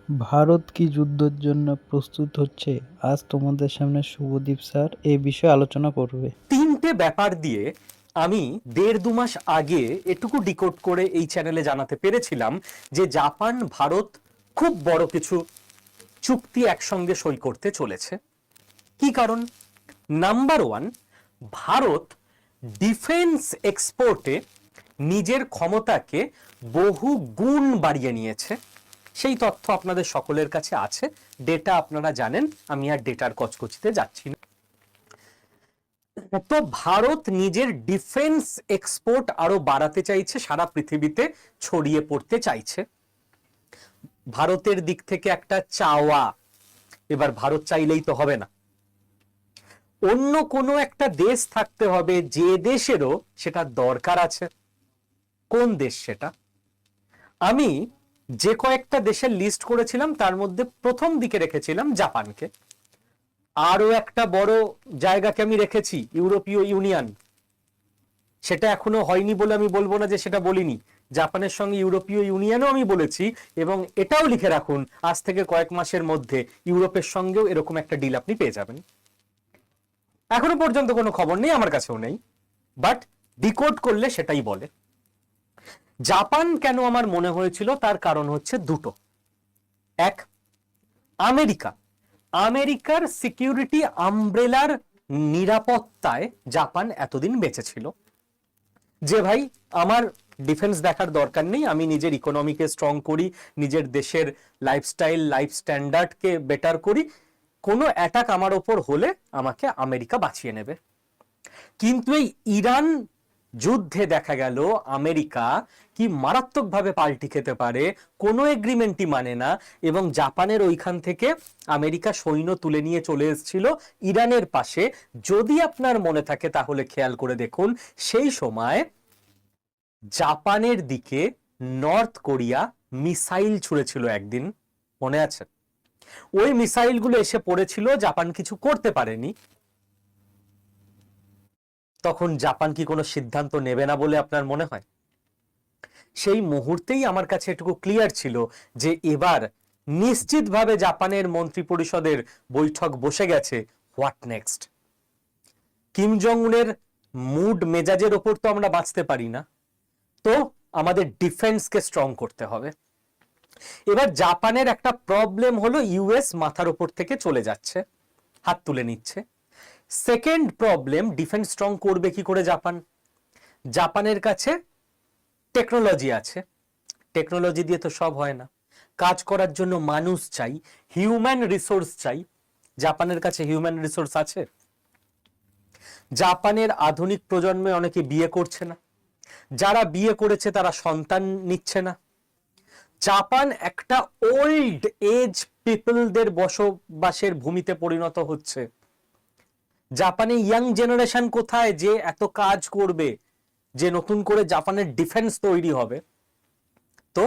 ভারত কি যুদ্ধের জন্য প্রস্তুত হচ্ছে? আজ তোমাদের সামনে শুভদীপ স্যার এ বিষয়ে আলোচনা করবে। তিনটে ব্যাপার দিয়ে আমি 1.5-2 মাস আগে এটুকু ডিকোড করে এই চ্যানেলে জানাতে পেরেছিলাম যে জাপান ভারত খুব বড় কিছু চুক্তি একসঙ্গে সই করতে চলেছে। কি কারণ? নাম্বার 1, ভারত ডিফেন্স এক্সপোর্টে নিজের ক্ষমতাকে বহু গুণ বাড়িয়ে নিয়েছে। সেই তথ্য আপনাদের সকলের কাছে আছে, ডেটা আপনারা জানেন, আমি আর ডেটার কচকচিতে যাচ্ছি না। তো ভারত নিজের ডিফেন্স এক্সপোর্ট আরো বাড়াতে চাইছে, সারা পৃথিবীতে ছড়িয়ে পড়তে চাইছে। ভারতের দিক থেকে একটা চাওয়া, এবার ভারত চাইলেই তো হবে না, অন্য কোনো একটা দেশ থাকতে হবে যে দেশেরও সেটা দরকার আছে। কোন দেশ সেটা? আমি যে কয়েকটা দেশের লিস্ট করেছিলাম তার মধ্যে প্রথম দিকে রেখেছিলাম জাপানকে। আরো একটা বড় জায়গাকে আমি রেখেছি ইউরোপীয় ইউনিয়ন। সেটা এখনো হয়নি বলে আমি বলবো না যে সেটা বলিনি। জাপানের সঙ্গে ইউরোপীয় ইউনিয়নও আমি বলেছি, এবং এটাও লিখে রাখুন আজ থেকে কয়েক মাসের মধ্যে ইউরোপের সঙ্গেও এরকম একটা ডিল আপনি পেয়ে যাবেন। এখনো পর্যন্ত কোনো খবর নেই, আমার কাছেও নেই, বাট ডিকোড করলে সেটাই বলে। জাপান কেন আমার মনে হয়েছিল তার কারণ হচ্ছে দুটো। এক, আমেরিকা, আমেরিকার সিকিউরিটি আমব্রেলার নিরাপত্তায় জাপান এতদিন বেঁচে ছিল, যে ভাই আমার ডিফেন্স দেখার দরকার নেই, আমি নিজের ইকোনমিকে স্ট্রং করি, নিজের দেশের লাইফস্টাইল লাইফ স্ট্যান্ডার্ডকে বেটার করি, কোনো অ্যাটাক আমার ওপর হলে আমাকে আমেরিকা বাঁচিয়ে নেবে। কিন্তু এই ইরান যুদ্ধে দেখা গেল আমেরিকা কি মারাত্মকভাবে পাল্টি খেতে পারে, কোনো এগ্রিমেন্টই মানে না, এবং জাপানের ওইখান থেকে আমেরিকা সৈন্য তুলে নিয়ে চলে এসেছিল ইরানের পাশে। যদি আপনার মনে থাকে তাহলে খেয়াল করে দেখুন, সেই সময় জাপানের দিকে নর্থ কোরিয়া মিসাইল ছুঁড়েছিল একদিন, মনে আছে? ওই মিসাইলগুলো এসে পড়েছিল, জাপান কিছু করতে পারেনি। তখন জাপান কি কোনো সিদ্ধান্ত নেবে না বলে আপনার মনে হয়? সেই মুহূর্তেই আমার কাছে এটুকু ক্লিয়ার ছিল যে এবার নিশ্চিতভাবে জাপানের মন্ত্রী পরিষদের বৈঠক বসে গেছে। What next? কিম জং উনের মুড মেজাজের ওপর তো আমরা বাঁচতে পারি না, তো আমাদের ডিফেন্সকে স্ট্রং করতে হবে। এবার জাপানের একটা প্রবলেম হলো ইউএস মাথার উপর থেকে চলে যাচ্ছে, হাত তুলে নিচ্ছে। সেকেন্ড প্রবলেম, ডিফেন্স স্ট্রং করবে কি করে জাপান? জাপানের কাছে টেকনোলজি আছে, টেকনোলজি দিয়ে তো সব হয় না, কাজ করার জন্য মানুষ চাই, হিউম্যান রিসোর্স চাই। জাপানের কাছে হিউম্যান রিসোর্স আছে? জাপানের আধুনিক প্রজন্মে অনেকে বিয়ে করছে না, যারা বিয়ে করেছে তারা সন্তান নিচ্ছে না। জাপান একটা ওল্ড এজ পিপলদের বসবাসের ভূমিতে পরিণত হচ্ছে। জাপানে ইয়াং জেনারেশন কোথায় যে এত কাজ করবে, যে নতুন করে জাপানের ডিফেন্স তৈরি হবে? তো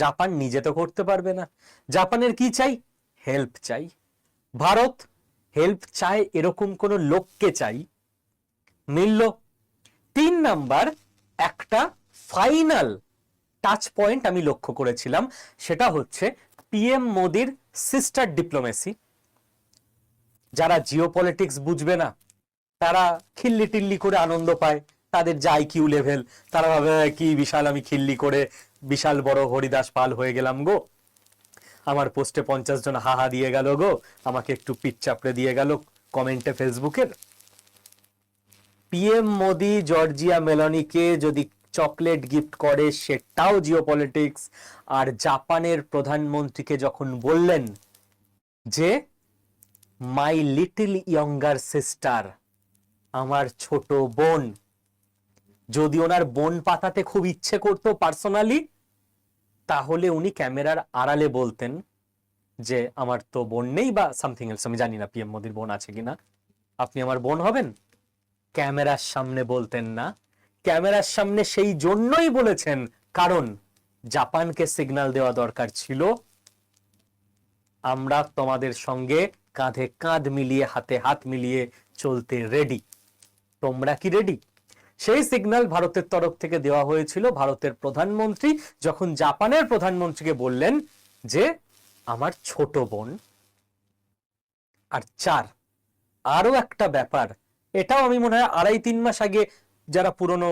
জাপান নিজে তো করতে পারবে না। জাপানের কি চাই? হেল্প চাই। ভারত হেল্প চায় এরকম কোন লোককে চাই, মিলল। 3 নাম্বার, একটা ফাইনাল টাচ পয়েন্ট আমি লক্ষ্য করেছিলাম, সেটা হচ্ছে পিএম মোদির সিস্টার ডিপ্লোমেসি। যারা জিওপলিটিক্স বুঝবে না তারা খিল্লি টিল্লি করে আনন্দ পায়, তাদের যা আইকিউ লেভেল, তারা ভাবে কি বিশাল, আমি খিল্লি করে বিশাল বড় হরিদাস পাল হয়ে গেলাম গো, আমার পোস্টে 50 জন হাহা দিয়ে গেল গো, আমাকে একটু পিঠ চাপড়ে দিয়ে গেল কমেন্টে ফেসবুকের। পিএম মোদি জর্জিয়া মেলনিকে যদি চকলেট গিফট করে সেটাও জিওপলিটিক্স। আর জাপানের প্রধানমন্ত্রীকে যখন বললেন যে মাই লিটল ইয়ঙ্গার সিস্টার, আমার ছোট বোন, যদি ওনার বোন পাতাতে খুব ইচ্ছে করতো পার্সোনালি, তাহলে উনি ক্যামেরার আড়ালে বলতেন যে আমার তো বোন নেই বা সামথিং এলস, আমি জানি না পিএম মোদির বোন আছে কিনা, আপনি আমার বোন হবেন। ক্যামেরার সামনে বলতেন না। ক্যামেরার সামনে সেই জন্যই বলেছেন কারণ জাপানকে সিগন্যাল দেওয়া দরকার ছিল আমরা তোমাদের সঙ্গে কাঁধে কাঁধ মিলিয়ে হাতে হাত মিলিয়ে চলতে রেডি, তোমরা কি রেডি? সেই সিগন্যাল ভারতের তরফ থেকে দেওয়া হয়েছিল। ভারতের প্রধানমন্ত্রী যখন জাপানের প্রধানমন্ত্রীকে বললেন যে আমার ছোট বোন। আর 4, আরো একটা ব্যাপার, এটাও আমি মনে হয় 2.5-3 মাস আগে যারা পুরনো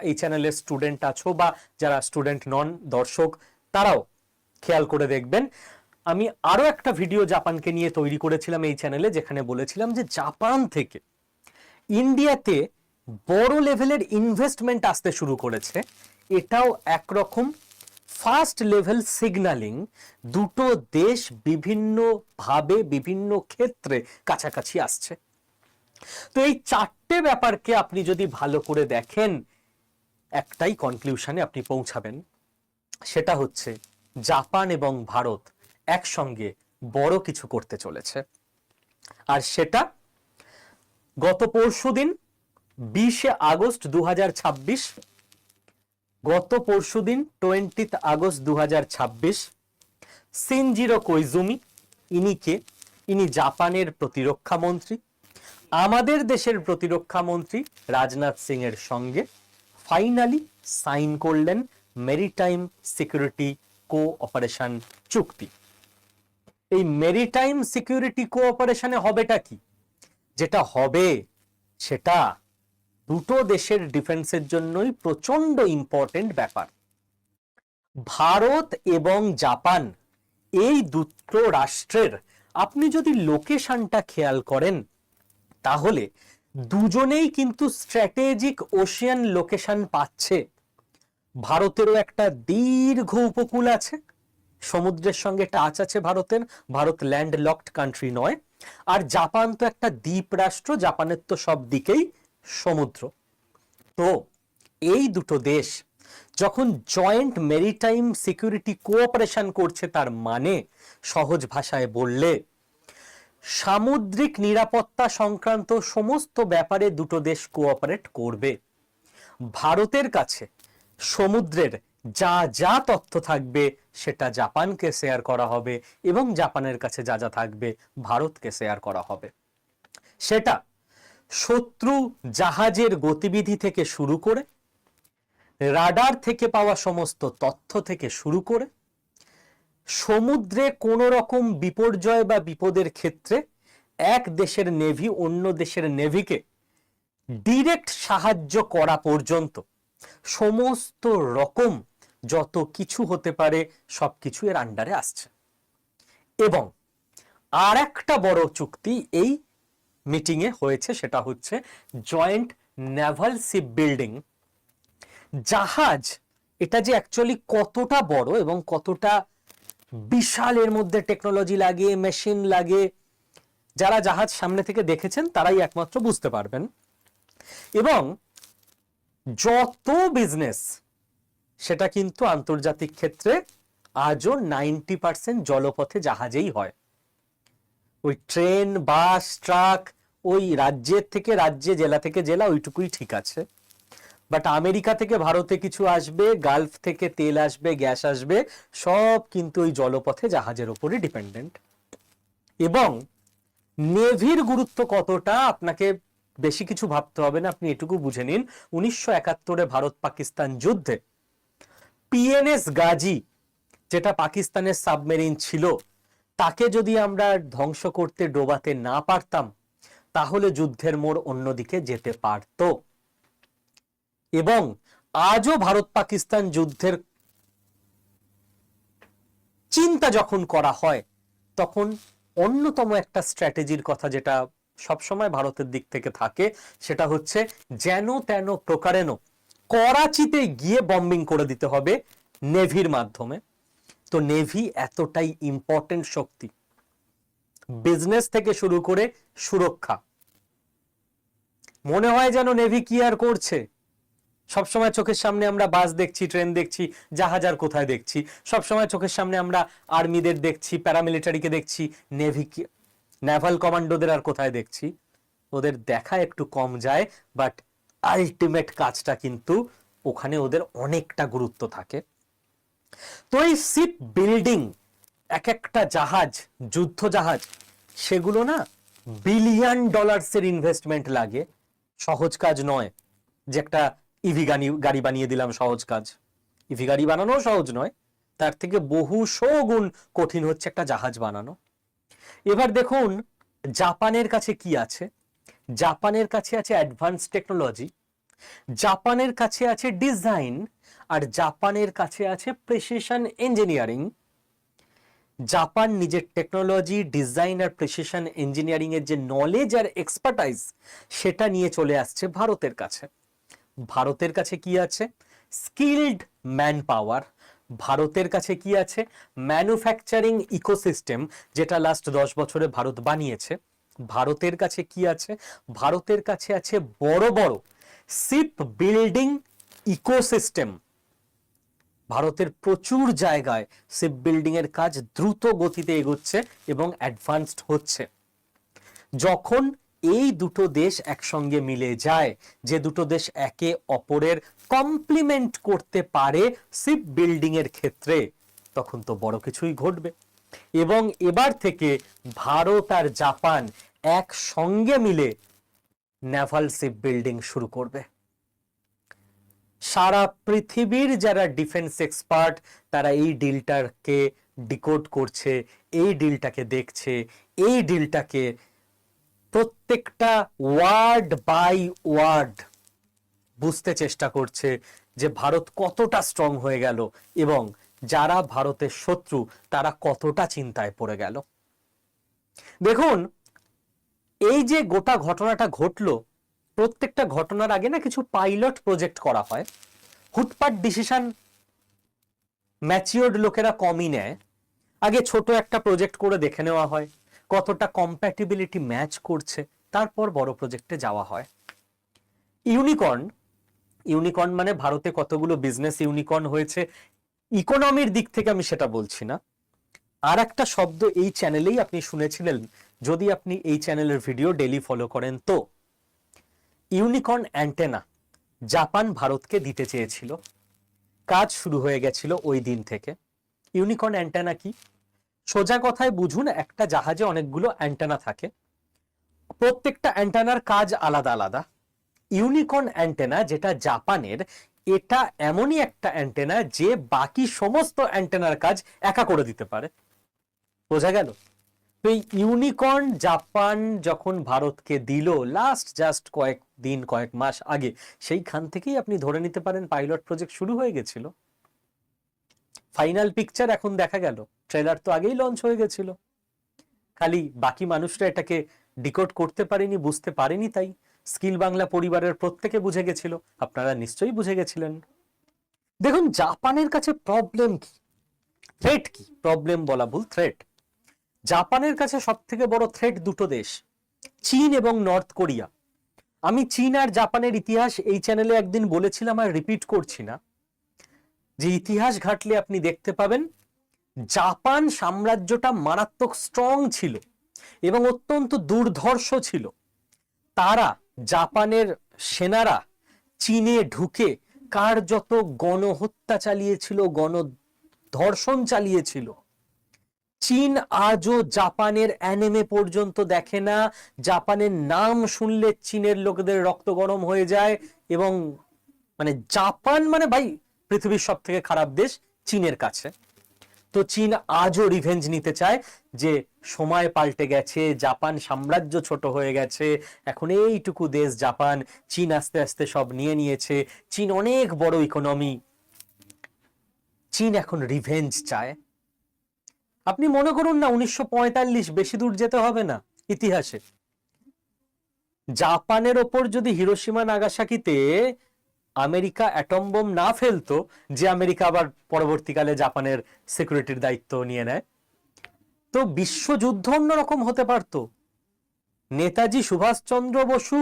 এই চ্যানেলের স্টুডেন্ট আছো বা যারা স্টুডেন্ট নন দর্শক তারাও খেয়াল করে দেখবেন, আমি আরো একটা ভিডিও জাপানকে নিয়ে তৈরি করেছিলাম এই চ্যানেলে, যেখানে বলেছিলাম যে জাপান থেকে ইন্ডিয়াতে বড় লেভেলের ইনভেস্টমেন্ট আসতে শুরু করেছে। এটাও একরকম ফার্স্ট লেভেল সিগন্যালিং, দুটো দেশ বিভিন্ন ভাবে বিভিন্ন ক্ষেত্রে কাছাকাছি আসছে। তো এই 4টে ব্যাপারকে আপনি যদি ভালো করে দেখেন, একটাই কনক্লুশনে আপনি পৌঁছাবেন, সেটা হচ্ছে জাপান এবং ভারত একসঙ্গে বড় কিছু করতে চলেছে। আর সেটা গত পরশুদিন 20শে আগস্ট 2026, গত পরশুদিন 20 আগস্ট 2026 শিনজিরো কোইজুমি, ইনি জাপানের প্রতিরক্ষা মন্ত্রী, আমাদের দেশের প্রতিরক্ষা মন্ত্রী রাজনাথ সিং এর সঙ্গে ফাইনালি সাইন করলেন মেরিটাইম সিকিউরিটি কোঅপারেশন চুক্তি। এই মেরিটাইম সিকিউরিটি কোঅপারেশনে হবেটা কি? যেটা হবে সেটা দুটো দেশের ডিফেন্সের জন্যই প্রচন্ড ইম্পর্টেন্ট ব্যাপার। ভারত এবং জাপান এই দুটো রাষ্ট্রের আপনি যদি লোকেশনটা খেয়াল করেন, তাহলে দুজনেই কিন্তু স্ট্র্যাটেজিক ওশিয়ান লোকেশন পাচ্ছে। ভারতেরও একটা দীর্ঘ উপকূল আছে, সমুদ্রের সঙ্গে টাচ আছে ভারতের, ভারত ল্যান্ড লকড কান্ট্রি নয়। আর জাপান তো একটা দ্বীপ রাষ্ট্র, জাপানের তো সব দিকেই সমুদ্র। তো এই দুটো দেশ যখন জয়েন্ট মেরিটাইম সিকিউরিটি কোঅপারেশন করছে, তার মানে সহজ ভাষায় বললে সামুদ্রিক নিরাপত্তা সংক্রান্ত সমস্ত ব্যাপারে দুটো দেশ কোঅপারেট করবে। ভারতের কাছে সমুদ্রের যা যা তথ্য থাকবে সেটা জাপানকে শেয়ার করা হবে, এবং জাপানের কাছে যা যা থাকবে ভারতকে শেয়ার করা হবে। সেটা শত্রু জাহাজের গতিবিধি থেকে শুরু করে, রাডার থেকে পাওয়া সমস্ত তথ্য থেকে শুরু করে, সমুদ্রে কোনো রকম বিপর্যয় বা বিপদের ক্ষেত্রে এক দেশের নেভি অন্য দেশের নেভিকে ডিরেক্ট সাহায্য করা পর্যন্ত সমস্ত রকম যত কিছু হতে পারে সবকিছু এর আন্ডারে আসছে। এবং আর একটা বড় চুক্তি এই মিটিং এ হয়েছে, সেটা হচ্ছে জয়েন্ট নেভাল শিপ বিল্ডিং। জাহাজ এটা যে অ্যাকচুয়ালি কতটা বড় এবং কতটা বিশাল, এর মধ্যে টেকনোলজি লাগে, মেশিন লাগে, যারা জাহাজ সামনে থেকে দেখেছেন তারাই একমাত্র বুঝতে পারবেন। এবং যত বিজনেস সেটা কিন্তু আন্তর্জাতিক ক্ষেত্রে আজও 90% জলপথে জাহাজেই হয়। ওই ট্রেন, বাস, ট্রাক ওই রাজ্যের থেকে রাজ্যে, জেলা থেকে জেলা ওইটুকুই ঠিক আছে। বাট আমেরিকা থেকে ভারতে কিছু আসবে, গালফ থেকে তেল আসবে, গ্যাস আসবে, সব কিন্তু ওই জলপথে জাহাজের উপরে ডিপেন্ডেন্ট। এবং নেভির গুরুত্ব কতটা আপনাকে বেশি কিছু ভাবতে হবে না, আপনি এটুকু বুঝে নিন। 1971 ভারত পাকিস্তান যুদ্ধে পিএনএস গাজী, যেটা পাকিস্তানের সাবমেরিন ছিল, তাকে যদি আমরা ধ্বংস করতে, ডোবাতে না পারতাম, তাহলে যুদ্ধের মোড় অন্যদিকে যেতে পারত। এবং আজও ভারত পাকিস্তান যুদ্ধের চিন্তা যখন করা হয়, তখন অন্যতম একটা স্ট্র্যাটেজির কথা যেটা সবসময় ভারতের দিক থেকে থাকে, সেটা হচ্ছে যেন তেন প্রকারেণ করাচিতে গিয়ে বম্বিং করে দিতে হবে নেভির মাধ্যমে। তো নেভি এতটাই ইম্পর্টেন্ট শক্তি, বিজনেস থেকে শুরু করে সুরক্ষা। মনে হয় যেন নেভি কি আর করছে, সবসময় চোখের সামনে আমরা বাস দেখছি, ট্রেন দেখছি, জাহাজ আর কোথায় দেখছি? সবসময় চোখের সামনে আমরা আর্মিদের দেখছি, প্যারামিলিটারিকে দেখছি, নেভি, নেভাল কমান্ডোদের আর কোথায় দেখছি? ওদের দেখা একটু কম যায়, বাট আলটিমেট কাজটা কিন্তু ওখানে ওদের অনেকটা গুরুত্ব থাকে। তো এই শিপ বিল্ডিং, এক একটা জাহাজ, যুদ্ধ জাহাজ, সেগুলো না $1 বিলিয়ন ইনভেস্টমেন্ট লাগে, সহজ কাজ নয়। যে একটা ইভি গাড়ি বানিয়ে দিলাম সহজ কাজ, ইভি গাড়ি বানানো সহজ নয়, তার থেকে বহুশো গুণ কঠিন হচ্ছে একটা জাহাজ বানানো। এবার দেখুন জাপানের কাছে কি আছে। জাপানের কাছে আছে অ্যাডভান্স টেকনোলজি, জাপানের কাছে আছে ডিজাইন, আর জাপানের কাছে আছে প্রিসিশন ইঞ্জিনিয়ারিং। জাপান নিজের টেকনোলজি, ডিজাইন আর প্রিসিশন ইঞ্জিনিয়ারিং এর যে নলেজ আর এক্সপার্টাইজ সেটা নিয়ে চলে আসছে ভারতের কাছে। ভারতের কাছে কি আছে? Skilled man power. ভারতের কাছে কি আছে? ম্যানুফ্যাকচারিং ইকোসিস্টেম, যেটা লাস্ট 10 বছরে ভারত বানিয়েছে। ভারতের কাছে কি আছে? ভারতের কাছে আছে বড় বড় শিপ বিল্ডিং ইকোসিস্টেম। ভারতের প্রচুর জায়গায় শিপ বিল্ডিং এর কাজ দ্রুত গতিতে এগোচ্ছে এবং অ্যাডভান্সড হচ্ছে। যখন এই দুটো দেশ একসঙ্গে মিলে যায়, যে দুটো দেশ একে অপরের কমপ্লিমেন্ট করতে পারে শিপ বিল্ডিং এর ক্ষেত্রে, তখন তো বড় কিছুই ঘটবে। এবং এবার থেকে ভারত আর জাপান একসঙ্গে মিলে নেভাল শিপ বিল্ডিং শুরু করবে। সারা পৃথিবীর যারা ডিফেন্স এক্সপার্ট তারা এই ডিলটাকে ডিকোড করছে, এই ডিলটাকে দেখছে, এই ডিলটাকে প্রত্যেকটা ওয়ার্ড বাই ওয়ার্ড বুঝতে চেষ্টা করছে যে ভারত কতটা স্ট্রং হয়ে গেল এবং যারা ভারতের শত্রু তারা কতটা চিন্তায় পড়ে গেল। দেখুন এই যে গোটা ঘটনাটা ঘটলো, প্রত্যেকটা ঘটনার আগে না কিছু পাইলট প্রজেক্ট করা হয়। হুটপাট ডিসিশন ম্যাচিওর্ড লোকেরা কমই নেয়। আগে ছোট একটা প্রজেক্ট করে দেখে নেওয়া হয় কতটা কম্প্যাটিবিলিটি ম্যাচ করছে, তারপর বড় প্রজেক্টে যাওয়া হয়। ইউনিকর্ন, ইউনিকর্ন মানে ভারতে কতগুলো বিজনেস ইউনিকর্ন হয়েছে ইকোনমির দিক থেকে আমি সেটা বলছি না। আর একটা শব্দ এই চ্যানেলেই আপনি শুনেছিলেন, যদি আপনি এই চ্যানেলের ভিডিও ডেলি ফলো করেন, তো ইউনিকর্ন অ্যান্টেনা জাপান ভারতকে দিতে চেয়েছিল। কাজ শুরু হয়ে গেছিল ওই দিন থেকে। ইউনিকর্ন অ্যান্টেনা কি? সোজা কথায় বুঝুন, একটা জাহাজে অনেকগুলো অ্যান্টেনা থাকে, প্রত্যেকটা অ্যান্টেনার কাজ আলাদা আলাদা। ইউনিকর্ন অ্যান্টেনা যেটা জাপানের, এটা এমনই একটা অ্যান্টেনা যে বাকি সমস্ত অ্যান্টেনার কাজ একা করে দিতে পারে। বোঝা গেল? তো এই ইউনিকর্ন জাপান যখন ভারতকে দিল লাস্ট জাস্ট কয়েক মাস আগে, সেইখান থেকেই আপনি ধরে নিতে পারেন পাইলট প্রজেক্ট শুরু হয়ে গেছিল। ফাইনাল পিকচার এখন দেখা গেল, ট্রেলার তো আগেই লঞ্চ হয়ে গেছিল, খালি বাকি মানুষরা এটাকে ডিকোড করতে পারেনি, বুঝতে পারেনি। তাই স্কিল বাংলা পরিবারের প্রত্যেকে বুঝে গেছিল, আপনারা নিশ্চয়ই বুঝে গেছিলেন। দেখুন জাপানের কাছে প্রবলেম কি, থ্রেট কি, প্রবলেম বলা ভুল, থ্রেট। জাপানের কাছে সব থেকে বড় থ্রেট দুটো দেশ, চীন এবং নর্থ কোরিয়া। আমি চীন আর জাপানের ইতিহাস এই চ্যানেলে একদিন বলেছিলাম আর রিপিট করছি না, যে ইতিহাস ঘাটলে আপনি দেখতে পাবেন জাপান সাম্রাজ্যটা মারাত্মক স্ট্রং ছিল এবং অত্যন্ত দুর্ধর্ষ ছিল। তারা জাপানের সেনারা চীনে ঢুকে কার্যত গণহত্যা চালিয়েছিল, গণধর্ষণ চালিয়েছিল। চীন আজও জাপানের অ্যানিমে পর্যন্ত দেখে না। জাপানের নাম শুনলে চীনের লোকেদের রক্ত গরম হয়ে যায় এবং মানে জাপান মানে ভাই পৃথিবীর সব থেকে খারাপ দেশ চীনের কাছে। তো চীন আজও রিভেঞ্জ নিতে চায় যে সময় পাল্টে গেছে, জাপান সাম্রাজ্য ছোট হয়ে গেছে, এখন এইটুকু দেশ জাপান, চীন আস্তে আস্তে সব নিয়ে নিয়েছে, চীন অনেক বড় ইকোনমি, চীন এখন রিভেঞ্জ চায়। আপনি মনে করুন না 1945, বেশি দূর যেতে হবে না ইতিহাসে, জাপানের ওপর যদি হিরোশিমা নাগাসাকিতে আমেরিকা অ্যাটম বোম না ফেলতো, যে আমেরিকা আবার পরবর্তীকালে জাপানের সিকিউরিটির দায়িত্ব নিয়ে নেয়, তো বিশ্বযুদ্ধ অন্যরকম হতে পারত। নেতাজি সুভাষচন্দ্র বসু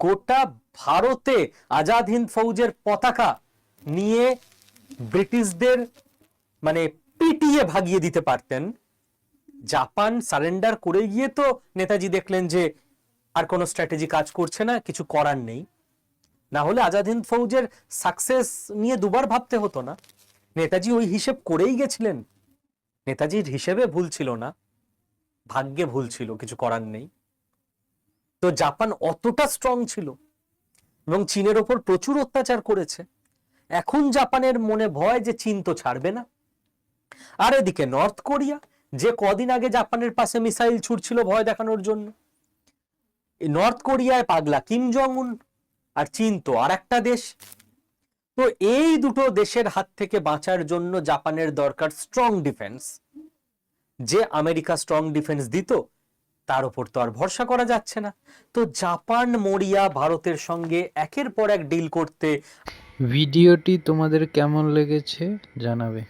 গোটা ভারতে আজাদ হিন্দ ফৌজের পতাকা নিয়ে ব্রিটিশদের মানে পিটিয়ে ভাগিয়ে দিতে পারতেন। জাপান সারেন্ডার করে গিয়ে তো নেতাজি দেখলেন যে আর কোনো স্ট্র্যাটেজি কাজ করছে না, কিছু করার নেই। না হলে আজাদ হিন্দ ফৌজের সাকসেস নিয়ে দুবার ভাবতে হতো না। নেতাজি ওই হিসেব করেই গেছিলেন। নেতাজির হিসেবে ভুল ছিল না, ভাগ্যে ভুল ছিল, কিছু করার নেই। তো জাপান অতটা স্ট্রং ছিল এবং চীনের ওপর প্রচুর অত্যাচার করেছে। এখন জাপানের মনে ভয় যে চীন তো ছাড়বে না, আর এদিকে নর্থ কোরিয়া, যে কদিন আগে জাপানের পাশে মিসাইল ছুড়ছিল ভয় দেখানোর জন্য। এই নর্থ কোরিয়ায় পাগলা কিম জং উন, আর চীন তো আর একটা দেশ। তো এই দুটো দেশের হাত থেকে বাঁচার জন্য জাপানের দরকার স্ট্রং ডিফেন্স। যে আমেরিকা স্ট্রং ডিফেন্স দিত তার উপর তো আর ভরসা করা যাচ্ছে না। তো জাপান মরিয়া ভারতের সঙ্গে একের পর এক ডিল করতে। ভিডিওটি তোমাদের কেমন লেগেছে জানাবে।